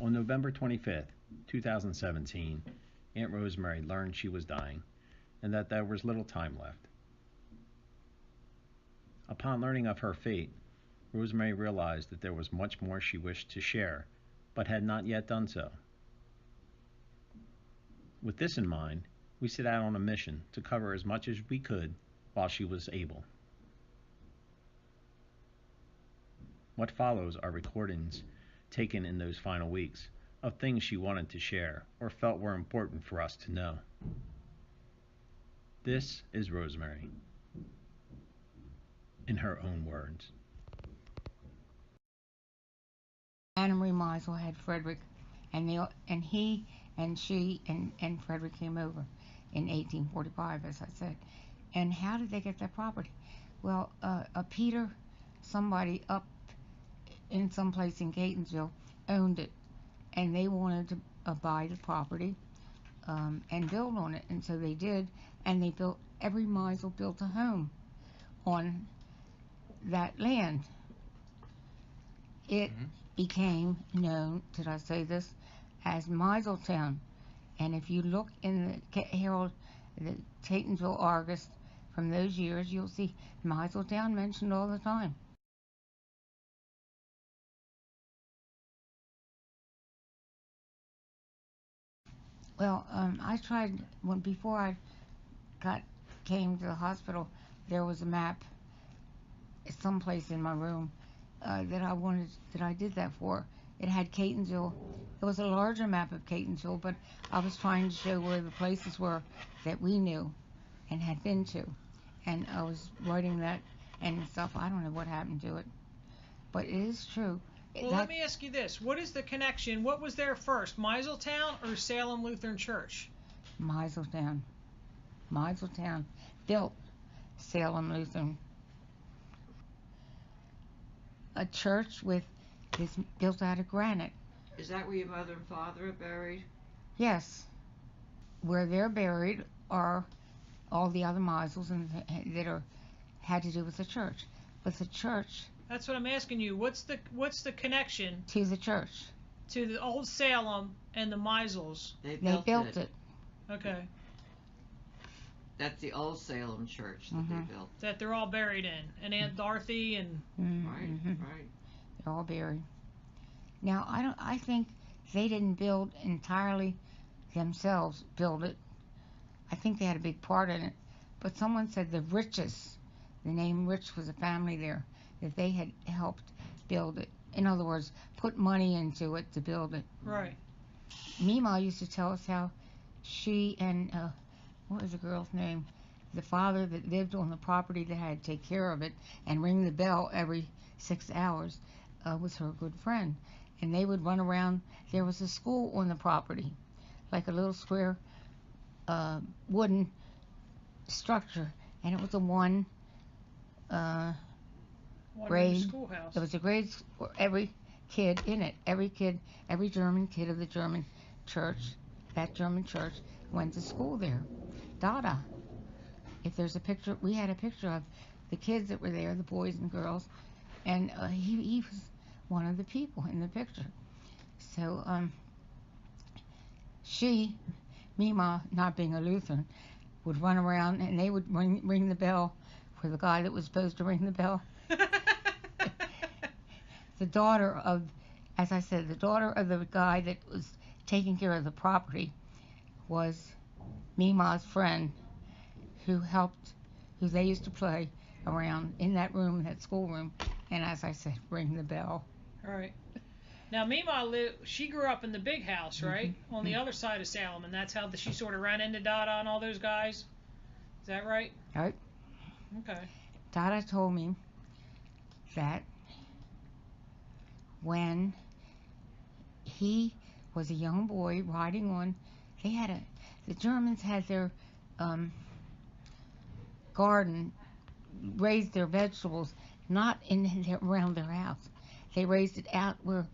On November 25th, 2017, Aunt Rosemary learned she was dying and that there was little time left. Upon learning of her fate, Rosemary realized that there was much more she wished to share, but had not yet done so. With this in mind, we set out on a mission to cover as much as we could while she was able. What follows are recordings taken in those final weeks of things she wanted to share or felt were important for us to know. This is Rosemary, in her own words. Anna Marie Meisel had Frederick, and he and she and Frederick came over in 1845, as I said. And how did they get that property? Well, Peter, somebody up in some place in Catonsville, owned it, and they wanted to buy the property and build on it, and so they did, and they built. Every Meisel built a home on that land. It became known, did I say this, as Meiseltown. And if you look in the Herald, the Catonsville Argus from those years, you'll see Meiseltown mentioned all the time. Well, I tried, before I came to the hospital, there was a map someplace in my room that I did that for. It had Catonsville. It was a larger map of Catonsville, but I was trying to show where the places were that we knew and had been to. And I was writing that and stuff. I don't know what happened to it, but it is true. Well, let me ask you this. What is the connection? What was there first, Meiseltown or Salem Lutheran Church? Meiseltown. Meiseltown built Salem Lutheran. A church is built out of granite. Is that where your mother and father are buried? Yes. Where they're buried are all the other Meisels that had to do with the church. But the church. That's what I'm asking you. What's the connection to the church? To the old Salem and the Meisels. They built it. Okay. That's the old Salem church that they built. That they're all buried in, and Aunt Dorothy and. Right. They're all buried. Now I think they didn't build entirely themselves. Build it. I think they had a big part in it. But someone said the Riches, the name Rich was a family there, that they had helped build it. In other words, put money into it to build it. Right. Mima used to tell us how she and what was the girl's name? The father that lived on the property that had to take care of it and ring the bell every 6 hours was her good friend. And they would run around. There was a school on the property, like a little square wooden structure, and it was a one grade schoolhouse. There was a grade for every kid in it. Every German kid of the German church, that German church, went to school there. Dada. If there's a picture, we had a picture of the kids that were there, the boys and girls, and he was one of the people in the picture. So Mima, not being a Lutheran, would run around and they would ring the bell for the guy that was supposed to ring the bell. The daughter of, as I said, the daughter of the guy that was taking care of the property was Mima's friend, who they used to play around in that room, that schoolroom, and as I said, ring the bell. All right. Now Mima she grew up in the big house, right, on the other side of Salem, and that's how she sort of ran into Dada and all those guys. Is that right? Right. Okay. Dada told me that when he was a young boy riding on, the Germans had their garden, raised their vegetables not around their house. They raised it out where,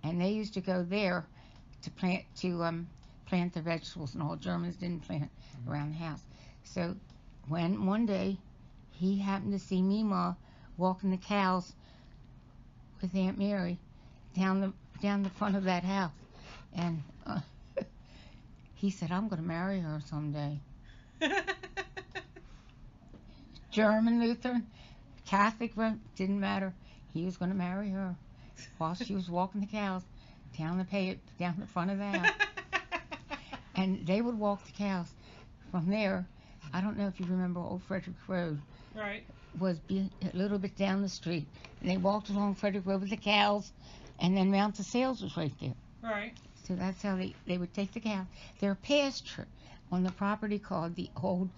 and they used to go there to plant their vegetables, and all Germans didn't plant around the house. So when one day he happened to see Mima walking the cows with Aunt Mary down down the front of that house, and he said, "I'm going to marry her someday." German, Lutheran, Catholic, didn't matter. He was going to marry her while she was walking the cows down the front of the house. And they would walk the cows from there. I don't know if you remember Old Frederick Road. Right. Was a little bit down the street. And they walked along Frederick Road with the cows, and then Mount DeSales was right there. Right. So that's how they would take the cows. Their pasture on the property called the old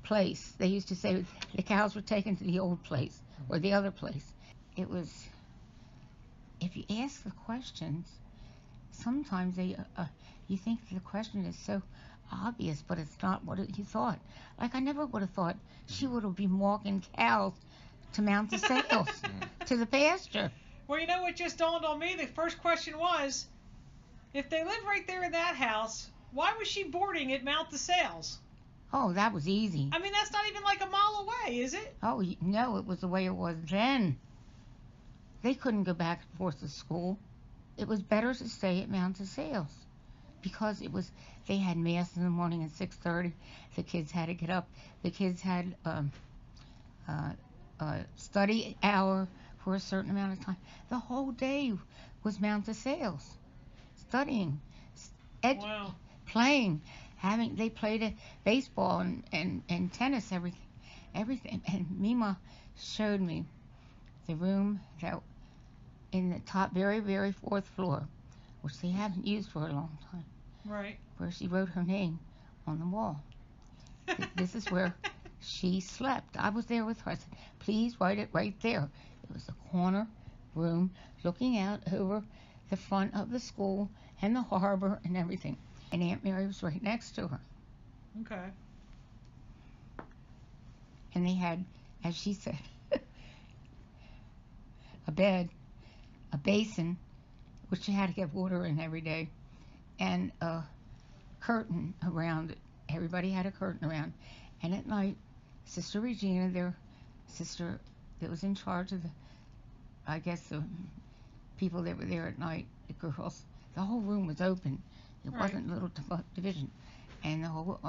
place. They used to say the cows were taken to the old place or the other place. It was, if you ask the questions, sometimes you think the question is so obvious, but it's not what you thought. Like, I never would have thought she would have been walking cows to Mount DeSales, to the pasture. Well, you know what just dawned on me? The first question was, if they live right there in that house, why was she boarding at Mount DeSales? Oh, that was easy. I mean, that's not even like a mile away, is it? Oh, no, it was the way it was then. They couldn't go back and forth to school. It was better to stay at Mount DeSales because they had mass in the morning at 6:30. The kids had to get up. The kids had study hour for a certain amount of time. The whole day was Mount DeSales, studying, Wow. playing, they played baseball and tennis, everything. And Mima showed me the room that in the top, very, very fourth floor, which they haven't used for a long time, Right. where she wrote her name on the wall. This is where she slept. I was there with her. I said, "Please write it right there." It was a corner room looking out over the front of the school and the harbor and everything. And Aunt Mary was right next to her. Okay. And they had, as she said, a bed, a basin, which you had to get water in every day, and a curtain around it. Everybody had a curtain around. And at night, Sister Regina, their sister that was in charge of the people that were there at night, the girls, the whole room was open. It wasn't a little division. And the whole,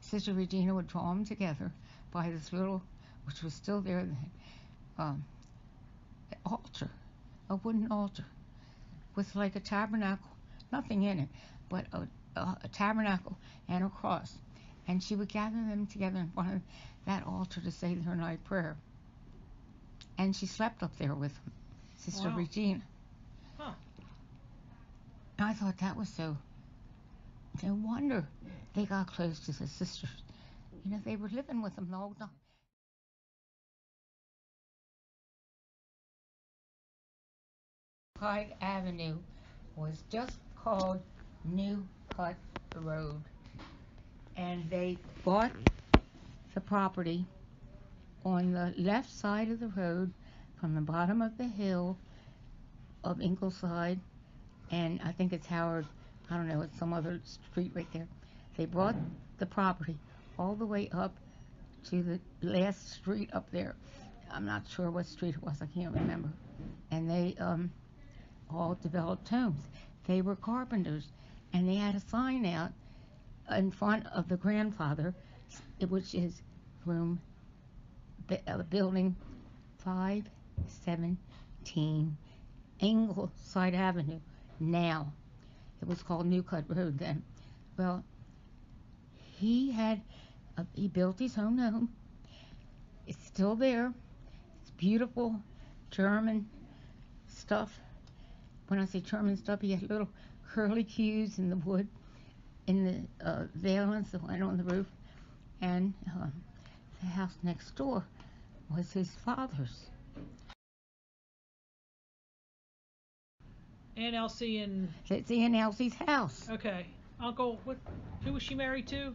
Sister Regina would draw them together by this little, which was still there, altar, a wooden altar, with like a tabernacle, nothing in it, but a tabernacle and a cross. And she would gather them together in front of that altar to say their night prayer. And she slept up there with them, Sister Wow. Regina. Huh. And I thought that was no wonder they got close to the sisters. You know, they were living with them the whole time. Hyde Avenue was just called New Cut Road. And they bought the property on the left side of the road from the bottom of the hill of Ingleside, and I think it's Howard, I don't know, it's some other street right there. They bought the property all the way up to the last street up there. I'm not sure what street it was, I can't remember. And they all developed homes. They were carpenters, and they had a sign out in front of the grandfather, which is building 517 Ingleside Avenue. Now, it was called New Cut Road then. Well, he built his own home. It's still there. It's beautiful German stuff. When I say German stuff, he had little curly cues in the wood, in the valance that went on the roof, and the house next door was his father's. Aunt Elsie and It's Aunt Elsie's house. okay, Uncle. Who was she married to?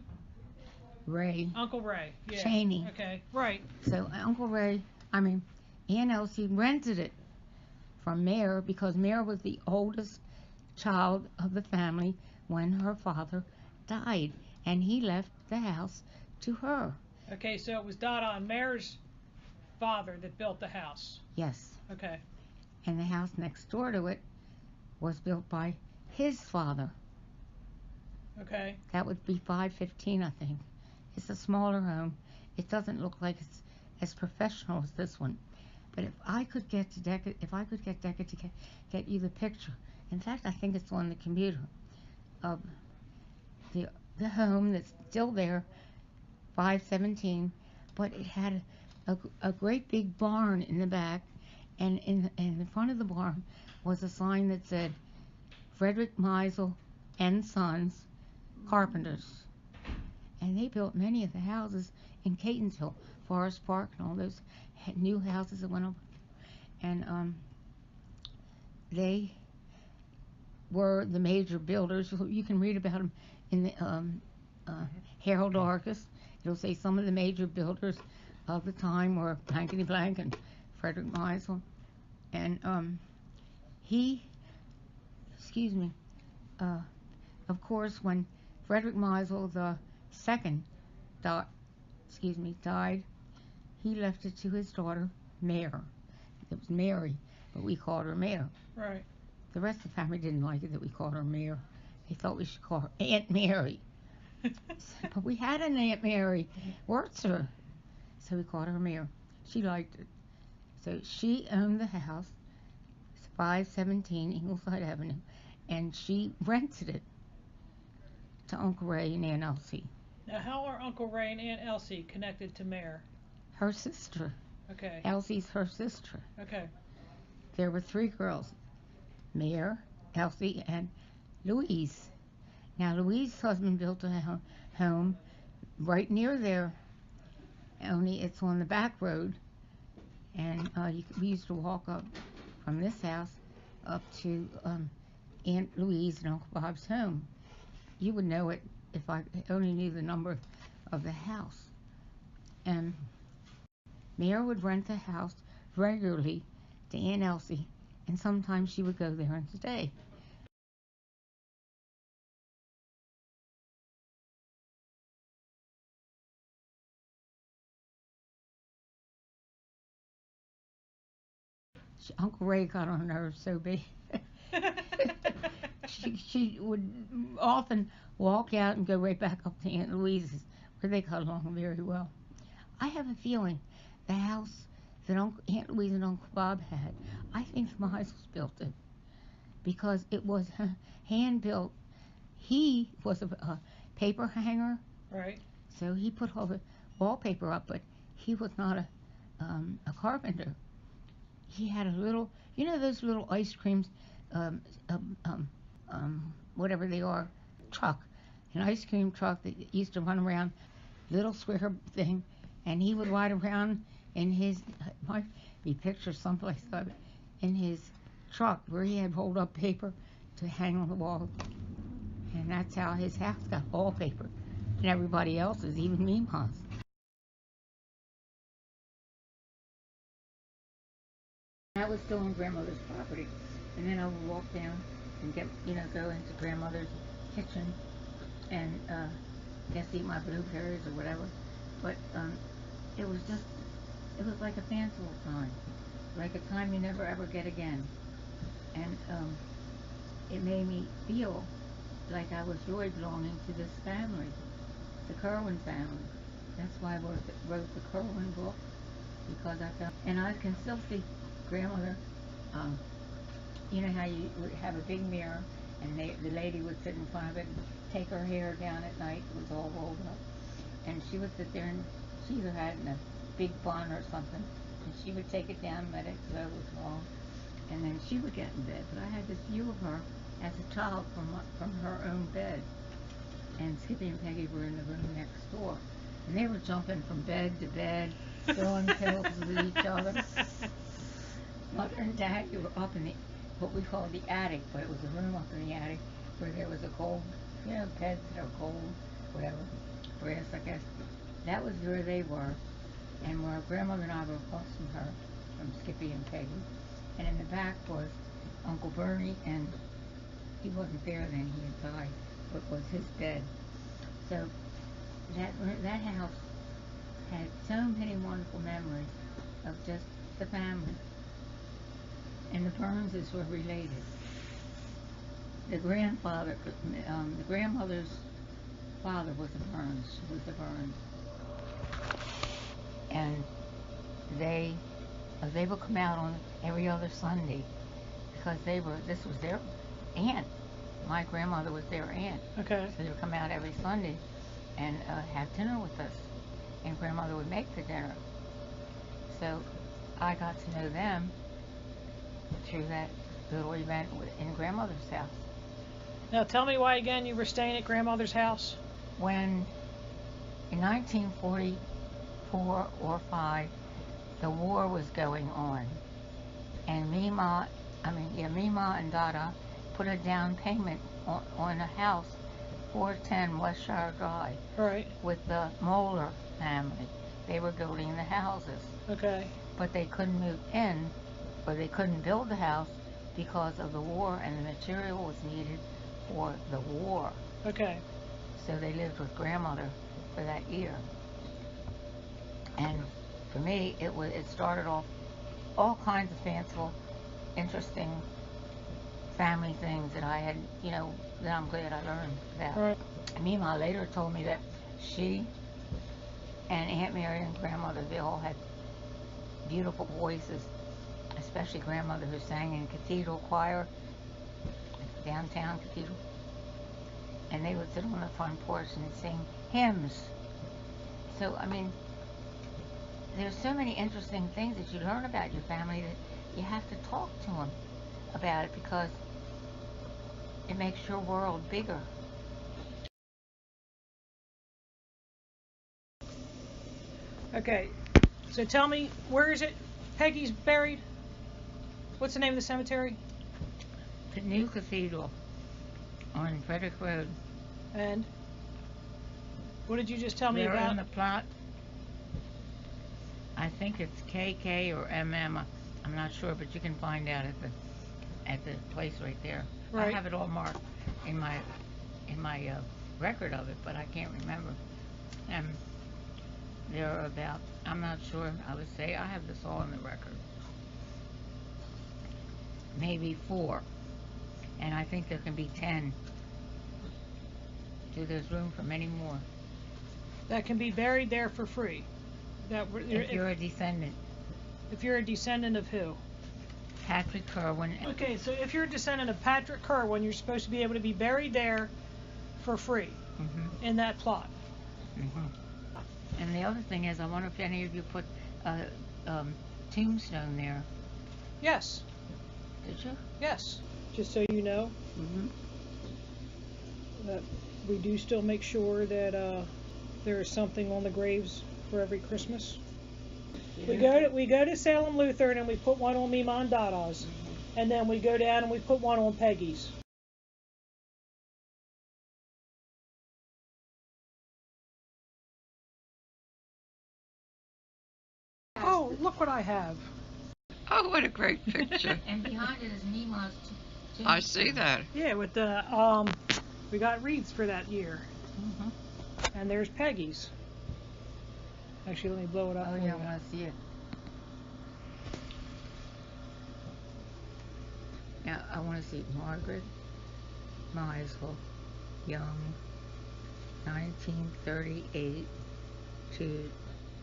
Ray Uncle Ray. Yeah. Cheney. Okay. Right. So Aunt Elsie rented it from Mare because Mare was the oldest child of the family when her father died, and he left the house to her. Okay. So it was Dada and Mare's father that built the house. Yes. Okay. And the house next door to it was built by his father. Okay. That would be 515, I think. It's a smaller home. It doesn't look like it's as professional as this one. But if I could get Decca to get you the picture. In fact, I think it's on the computer of the home that's still there, 517, but it had a great big barn in the back, and in the front of the barn was a sign that said Frederick Meisel and Sons, Carpenters. And they built many of the houses in Catonsville, Forest Park, and all those new houses that went up. And they were the major builders. You can read about them in the Herald Argus. It'll say some of the major builders of the time were blankety blank and Frederick Meisel. And he, of course, when Frederick Meisel the second died, he left it to his daughter, Mare. It was Mary, but we called her Mare. Right. The rest of the family didn't like it that we called her Mare. They thought we should call her Aunt Mary. But we had an Aunt Mary, Wurtzer, so we called her Mare. She liked it. So she owned the house, 517 Ingleside Avenue, and she rented it to Uncle Ray and Aunt Elsie. Now, how are Uncle Ray and Aunt Elsie connected to Mare? Her sister. Okay. Elsie's her sister. Okay. There were 3 girls, Mare, Elsie, and Louise. Now, Louise's husband built a home right near there, only it's on the back road, and we used to walk up from this house up to Aunt Louise and Uncle Bob's home. You would know it if I only knew the number of the house. And Mare would rent the house regularly to Aunt Elsie, and sometimes she would go there and stay. Uncle Ray got on her nerves so bad. she would often walk out and go right back up to Aunt Louise's, where they got along very well. I have a feeling the house that Aunt Louise and Uncle Bob had, I think the Meisels built it, because it was hand built. He was a paper hanger, Right. so he put all the wallpaper up, but he was not a carpenter. He had a little, you know, those little ice creams, whatever they are, truck, an ice cream truck that used to run around, little square thing, and he would ride around in his, might be pictured someplace of it, in his truck where he had rolled up paper to hang on the wall, and that's how his house got wallpaper, and everybody else's, even Meemaw's. I was still on grandmother's property, and then I would walk down and go into grandmother's kitchen and eat my blueberries or whatever. But it was like a fanciful time, like a time you never ever get again. And it made me feel like I was really belonging to this family, the Kerwin family. That's why I wrote the Kerwin book, because I felt, and I can still see grandmother, you know how you would have a big mirror and the lady would sit in front of it and take her hair down at night. It was all rolled up, and she would sit there, and she either had in a big bun or something, and she would take it down and let it grow as long, and then she would get in bed. But I had this view of her as a child from her own bed, and Skippy and Peggy were in the room next door, and they were jumping from bed to bed, throwing pillows at each other. Mother and Dad were up in what we call the attic, but it was a room up in the attic where there was a gold, beds that are gold, whatever, brass, I guess. That was where they were, and where grandmother and I were across from her, from Skippy and Peggy. And in the back was Uncle Bernie, and he wasn't there then, he had died, but was his bed. So that house had so many wonderful memories of just the family. And the Burnses were related. the grandfather, the grandmother's father was a Burns. She was a Burns, and they would come out on every other Sunday because this was their aunt. My grandmother was their aunt. Okay. So they would come out every Sunday and have dinner with us, and grandmother would make the dinner. So I got to know them through that little event in grandmother's house. Now tell me why again you were staying at grandmother's house. When in 1944 or 5, the war was going on, and Mima and Dada put a down payment on a house, 410 Westshire Drive, Right. with the Moeller family. They were building the houses, Okay. but they couldn't move in, or they couldn't build the house because of the war, and the material was needed for the war. Okay. So they lived with grandmother for that year. And for me, it started off all kinds of fanciful, interesting family things that I had, that I'm glad I learned about. Right. Mima later told me that she and Aunt Mary and grandmother, they all had beautiful voices, especially grandmother, who sang in cathedral choir, downtown cathedral. And they would sit on the front porch and sing hymns. So, there's so many interesting things that you learn about your family that you have to talk to them about it, because it makes your world bigger. Okay. So tell me, where is it? Peggy's buried? What's the name of the cemetery? The new cathedral on Frederick Road. And what did you just tell me They're about? in the plot. I think it's KK or MM. I'm not sure, but you can find out at the place right there. Right. I have it all marked in my record of it, but I can't remember. And there are about, I'm not sure, I would say I have this all in the record. Maybe 4. And I think there can be 10. So there's room for many more. That can be buried there for free. If you're a descendant. If you're a descendant of who? Patrick Kerwin. Okay, so if you're a descendant of Patrick Kerwin, you're supposed to be able to be buried there for free in that plot. And the other thing is, I wonder if any of you put a tombstone there. Yes. Did you? Yes. Just so you know, that we do still make sure that there is something on the graves for every Christmas. We go to Salem Lutheran and we put one on Mima and Dada's, and then we go down and we put one on Peggy's. Oh, look what I have. Oh, what a great picture. And behind it is Mima's tombstone. I see that. Yeah, with the we got wreaths for that year. And there's Peggy's. Actually, let me blow it up. Oh for yeah, you. I want to see it. Now I want to see Margaret Meisel, young, 1938 to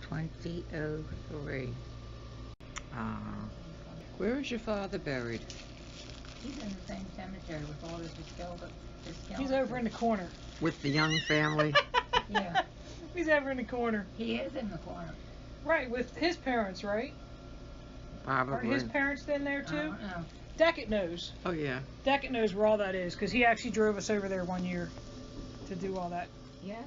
2003. Where is your father buried? He's in the same cemetery with all the skeletons. He's over in the corner. With the young family? Yeah, He's over in the corner. he is in the corner. Right, with his parents, right? Aren't Probably. his parents in there I too? don't know. Deckett knows. Oh, yeah. Deckett knows where all that is, because he actually drove us over there one year to do all that. Yes.